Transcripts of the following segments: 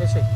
వేసాయి.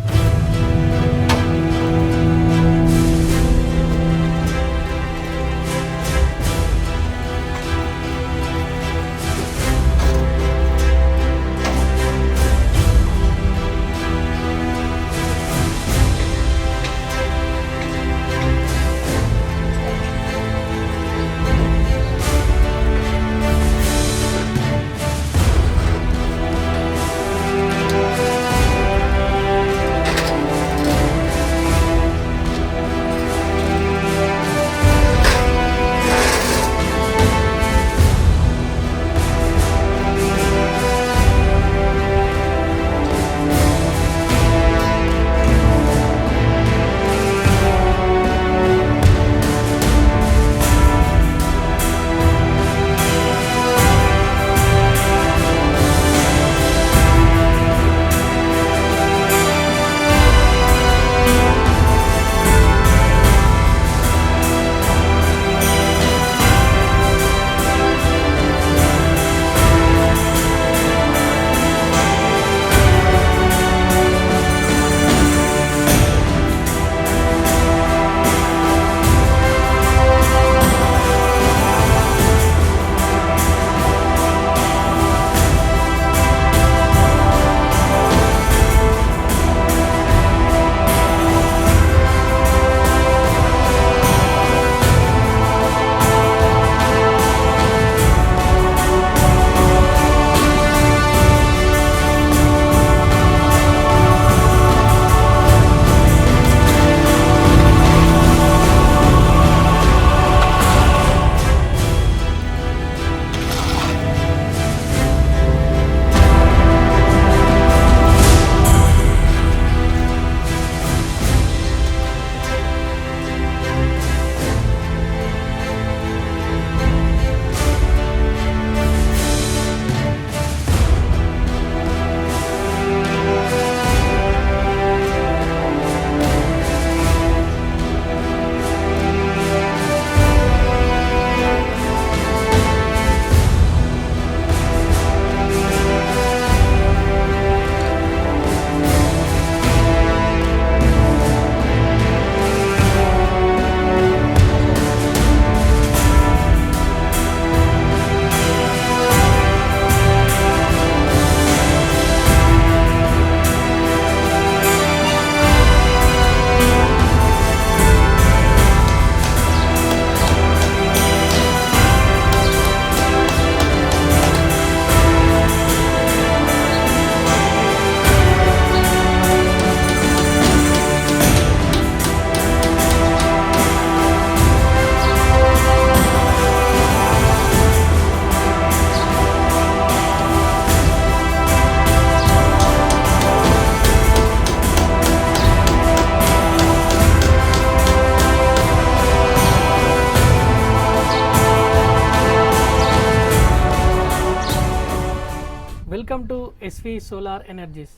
Welcome to SV solar energies.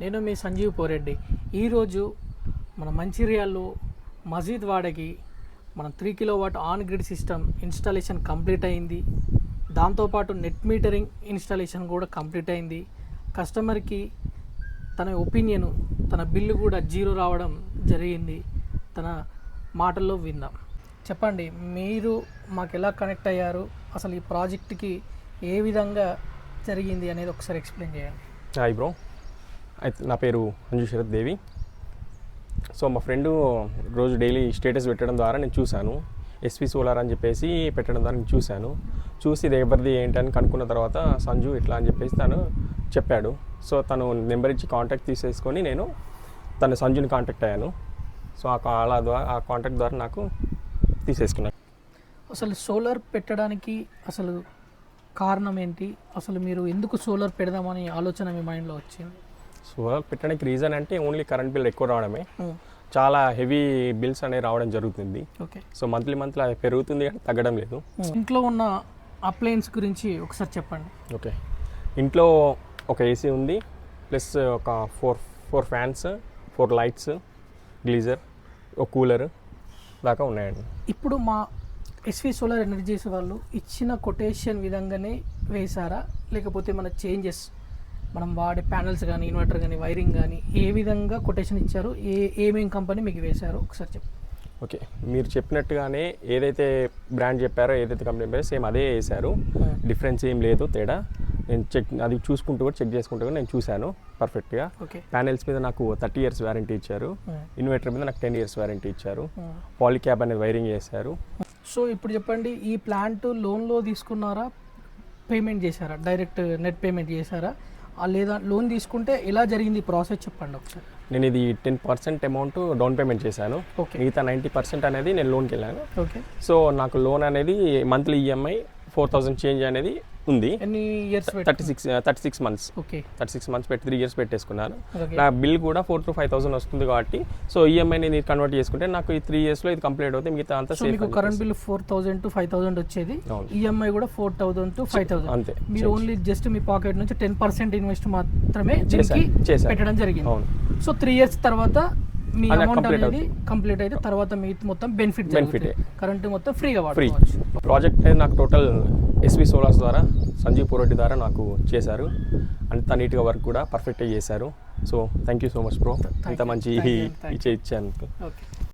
నేను మీ సంజీవ్ పోరెడ్డి. ఈరోజు మన మంచిర్యాల్లో మజీద్ వాడకి మన 3 kilowatt on grid system installation complete అయింది. దాంతోపాటు నెట్ మీటరింగ్ ఇన్స్టాలేషన్ కూడా కంప్లీట్ అయింది. కస్టమర్కి తన ఒపీనియన్, తన బిల్లు కూడా 0 రావడం జరిగింది. తన మాటల్లో విందాం. చెప్పండి, మీరు మాకు ఎలా కనెక్ట్ అయ్యారు, అసలు ఈ ప్రాజెక్ట్కి ఏ విధంగా జరిగింది అనేది ఒకసారి ఎక్స్ప్లెయిన్ చేయండి. హాయ్ బ్రో, అయితే నా పేరు అంజు శరత్ దేవి. సో మా ఫ్రెండు రోజు డైలీ స్టేటస్ పెట్టడం ద్వారా నేను చూశాను. ఎస్వి సోలార్ అని చెప్పేసి పెట్టడం ద్వారా నేను చూసి ఇది ఎవరిది ఏంటని కనుక్కున్న తర్వాత సంజు ఇట్లా అని చెప్పేసి తను చెప్పాడు. సో తను నెంబర్ ఇచ్చి కాంటాక్ట్ తీసేసుకొని నేను తను సంజుని కాంటాక్ట్ అయ్యాను. సో ఆ కాంటాక్ట్ ద్వారా నాకు తీసేసుకున్నాను. అసలు సోలార్ పెట్టడానికి అసలు కారణం ఏంటి, అసలు మీరు ఎందుకు సోలార్ పెడదామని ఆలోచన మీ మైండ్లో వచ్చింది? సోలార్ పెట్టడానికి రీజన్ అంటే ఓన్లీ కరెంట్ బిల్ ఎక్కువ రావడమే. చాలా హెవీ బిల్స్ అనేవి రావడం జరుగుతుంది. ఓకే. సో మంత్లీ అది పెరుగుతుంది కానీ తగ్గడం లేదు. ఇంట్లో ఉన్న అప్లయన్స్ గురించి ఒకసారి చెప్పండి. ఓకే, ఇంట్లో ఒక ఏసీ ఉంది, ప్లస్ ఒక ఫోర్ ఫ్యాన్స్, 4 లైట్స్, గ్లీజర్, ఒక కూలర్ దాకా ఉన్నాయండి. ఇప్పుడు మా ఎస్వి సోలార్ ఎనర్జీస్ వాళ్ళు ఇచ్చిన కొటేషన్ విధంగానే వేశారా, లేకపోతే మన చేంజెస్ మనం వాడే ప్యానల్స్ కానీ ఇన్వర్టర్ కానీ వైరింగ్ కానీ ఏ విధంగా కొటేషన్ ఇచ్చారు, ఏమేం కంపెనీ మీకు వేశారు ఒకసారి చెప్పు. ఓకే, మీరు చెప్పినట్టుగానే ఏదైతే బ్రాండ్ చెప్పారో, ఏదైతే కంపెనీ చెప్పారో సేమ్ అదే వేశారు. డిఫరెన్స్ ఏం లేదు, తేడా. నేను అది చూసుకుంటూ కూడా చెక్ చేసుకుంటూ కూడా నేను చూశాను పర్ఫెక్ట్గా. ప్యానెల్స్ మీద నాకు 30 years వారంటీ ఇచ్చారు. ఇన్వర్టర్ మీద నాకు 10 years వారంటీ ఇచ్చారు. పాలిక్యాబ్ అనేది వైరింగ్ చేశారు. సో ఇప్పుడు చెప్పండి, ఈ ప్లాంట్ లోన్లో తీసుకున్నారా, పేమెంట్ చేశారా, డైరెక్ట్ నెట్ పేమెంట్ చేశారా, లేదా లోన్ తీసుకుంటే ఎలా జరిగింది ప్రాసెస్ చెప్పండి ఒకసారి. నేను ఇది 10% అమౌంట్ డౌన్ పేమెంట్ చేశాను. మిగతా 90% అనేది నేను లోన్కి వెళ్ళాను. సో నాకు లోన్ అనేది మంత్లీ ఈఎంఐ 4000 చేంజ్ అనేది ఉంది. ఎన్ని ఇయర్స్? 36 months. 36 months పెట్టి 3 years పెట్టేసుకున్నాను. నా బిల్ కూడా 4,000 to 5,000 వస్తుంది కాబట్టి సో ఈఎంఐని నేను కన్వర్ట్ చేసుకుంటే నాకు ఈ 3 yearsలో ఇది కంప్లీట్ అవుతుంది. మిగతా అంతా సేఫ్. మీకు కరెంట్ బిల్ 4,000 to 5,000 వచ్చేది, ఈఎంఐ కూడా 4,000 to 5,000. అంతే. మీరు ఓన్లీ జస్ట్ మీ పాకెట్ నుంచి 10% ఇన్వెస్ట్ మాత్రమే పెట్టడం జరిగింది. సో 3 years తర్వాత మీ అమౌంట్ అనేది కంప్లీట్ అయితే తర్వాత మీ మొత్తం బెనిఫిట్ కరెంట్ మొత్తం ఫ్రీగా వాడుకోవచ్చు. ప్రాజెక్ట్ నాకు టోటల్ ఎస్వి సోలార్స్ ద్వారా సంజీవ్ పోరెడ్డి ద్వారా నాకు చేశారు. అంత నీట్గా వర్క్ కూడా పర్ఫెక్ట్గా చేశారు. So thank you so much bro, ఇంత మంచి ఇచ్చాను.